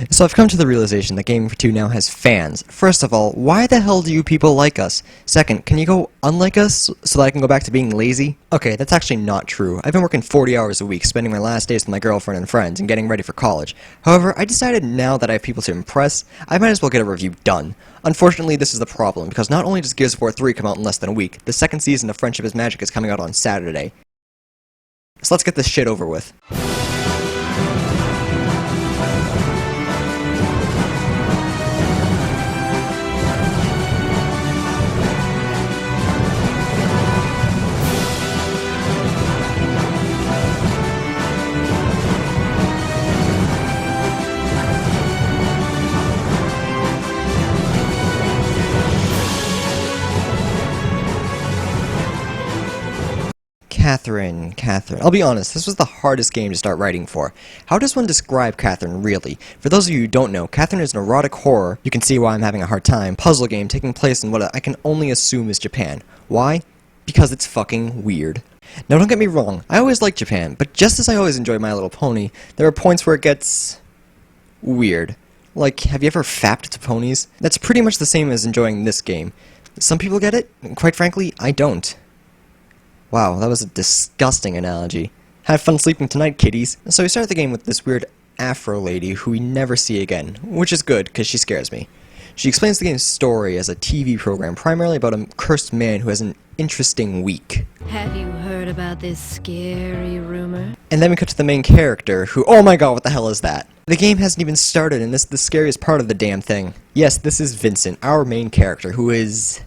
So I've come to the realization that Gaming for Two now has fans. First of all, why the hell do you people like us? Second, can you go unlike us so that I can go back to being lazy? Okay, that's actually not true. I've been working 40 hours a week, spending my last days with my girlfriend and friends, and getting ready for college. However, I decided now that I have people to impress, I might as well get a review done. Unfortunately, this is the problem, because not only does Gears of War 3 come out in less than a week, the second season of Friendship is Magic is coming out on Saturday. So let's get this shit over with. Catherine. I'll be honest, this was the hardest game to start writing for. How does one describe Catherine, really? For those of you who don't know, Catherine is an erotic horror, you can see why I'm having a hard time, puzzle game taking place in what I can only assume is Japan. Why? Because it's fucking weird. Now don't get me wrong, I always liked Japan, but just as I always enjoy My Little Pony, there are points where it gets weird. Like, have you ever fapped to ponies? That's pretty much the same as enjoying this game. Some people get it, and quite frankly, I don't. Wow, that was a disgusting analogy. Have fun sleeping tonight, kiddies. So we start the game with this weird Afro lady who we never see again, which is good, because she scares me. She explains the game's story as a TV program, primarily about a cursed man who has an interesting week. Have you heard about this scary rumor? And then we cut to the main character, who, oh my god, what the hell is that? The game hasn't even started, and this is the scariest part of the damn thing. Yes, this is Vincent, our main character, who is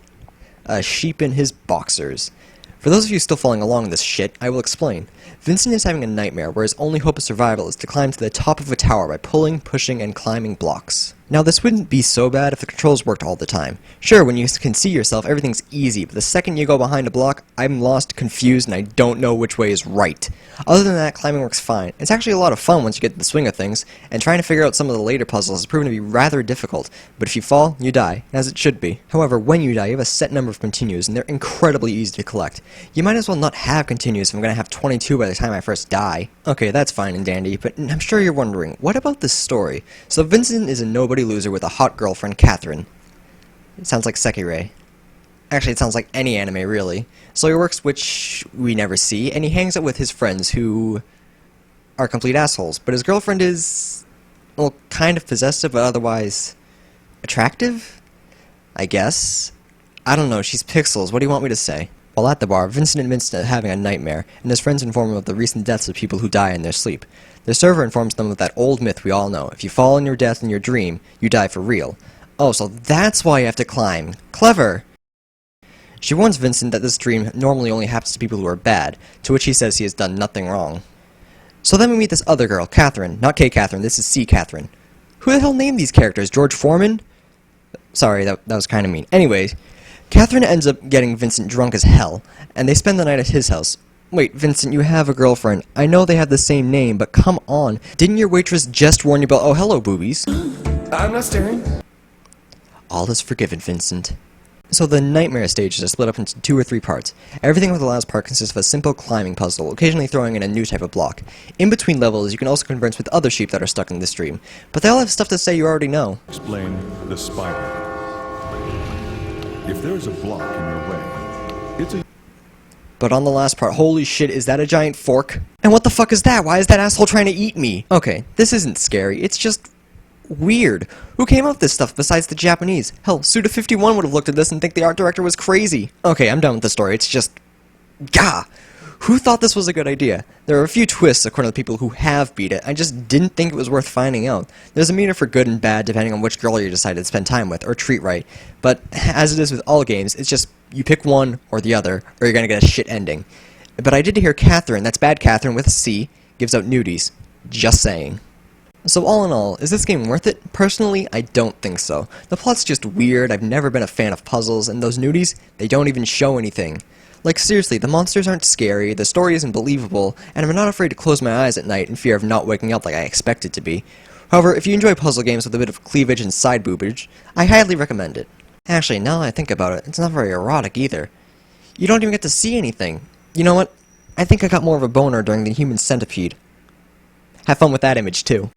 a sheep in his boxers. For those of you still following along this shit, I will explain. Vincent is having a nightmare where his only hope of survival is to climb to the top of a tower by pulling, pushing, and climbing blocks. Now this wouldn't be so bad if the controls worked all the time. Sure, when you can see yourself, everything's easy, but the second you go behind a block, I'm lost, confused, and I don't know which way is right. Other than that, climbing works fine. It's actually a lot of fun once you get the swing of things, and trying to figure out some of the later puzzles has proven to be rather difficult, but if you fall, you die, as it should be. However, when you die, you have a set number of continues, and they're incredibly easy to collect. You might as well not have continues if I'm gonna have 22 by the time I first die. Okay, that's fine and dandy, but I'm sure you're wondering, what about this story? So Vincent is a nobody loser with a hot girlfriend, Catherine. It sounds like Sekirei. Actually, it sounds like any anime, really. So he works, which we never see, and he hangs out with his friends, who are complete assholes. But his girlfriend is, well, kind of possessive, but otherwise attractive? I guess. I don't know, she's pixels, what do you want me to say? While at the bar, Vincent admits to having a nightmare, and his friends inform him of the recent deaths of people who die in their sleep. The server informs them of that old myth we all know. If you fall in your death in your dream, you die for real. Oh, so that's why you have to climb. Clever! She warns Vincent that this dream normally only happens to people who are bad, to which he says he has done nothing wrong. So then we meet this other girl, Catherine. Not K. Catherine, this is C. Catherine. Who the hell named these characters? George Foreman? Sorry, that was kind of mean. Anyways, Catherine ends up getting Vincent drunk as hell, and they spend the night at his house. Wait, Vincent, you have a girlfriend. I know they have the same name, but come on. Didn't your waitress just warn you about— oh, hello, boobies. I'm not staring. All is forgiven, Vincent. So the nightmare stages are split up into 2 or 3 parts. Everything with the last part consists of a simple climbing puzzle, occasionally throwing in a new type of block. In between levels, you can also converse with other sheep that are stuck in this dream, but they all have stuff to say you already know. Explain the spider. If there's a block in your way, it's a... But on the last part, holy shit, is that a giant fork? And what the fuck is that? Why is that asshole trying to eat me? Okay, this isn't scary, it's just weird. Who came up with this stuff besides the Japanese? Hell, Suda51 would have looked at this and think the art director was crazy. Okay, I'm done with the story, it's just... gah! Who thought this was a good idea? There are a few twists according to the people who have beat it. I just didn't think it was worth finding out. There's a meter for good and bad depending on which girl you decide to spend time with or treat right. But as it is with all games, it's just you pick one or the other or you're gonna get a shit ending. But I did hear Catherine, that's Bad Catherine with a C, gives out nudies. Just saying. So all in all, is this game worth it? Personally, I don't think so. The plot's just weird, I've never been a fan of puzzles, and those nudies, they don't even show anything. Like seriously, the monsters aren't scary, the story isn't believable, and I'm not afraid to close my eyes at night in fear of not waking up like I expect it to be. However, if you enjoy puzzle games with a bit of cleavage and side boobage, I highly recommend it. Actually, now that I think about it, it's not very erotic either. You don't even get to see anything. You know what? I think I got more of a boner during the human centipede. Have fun with that image too.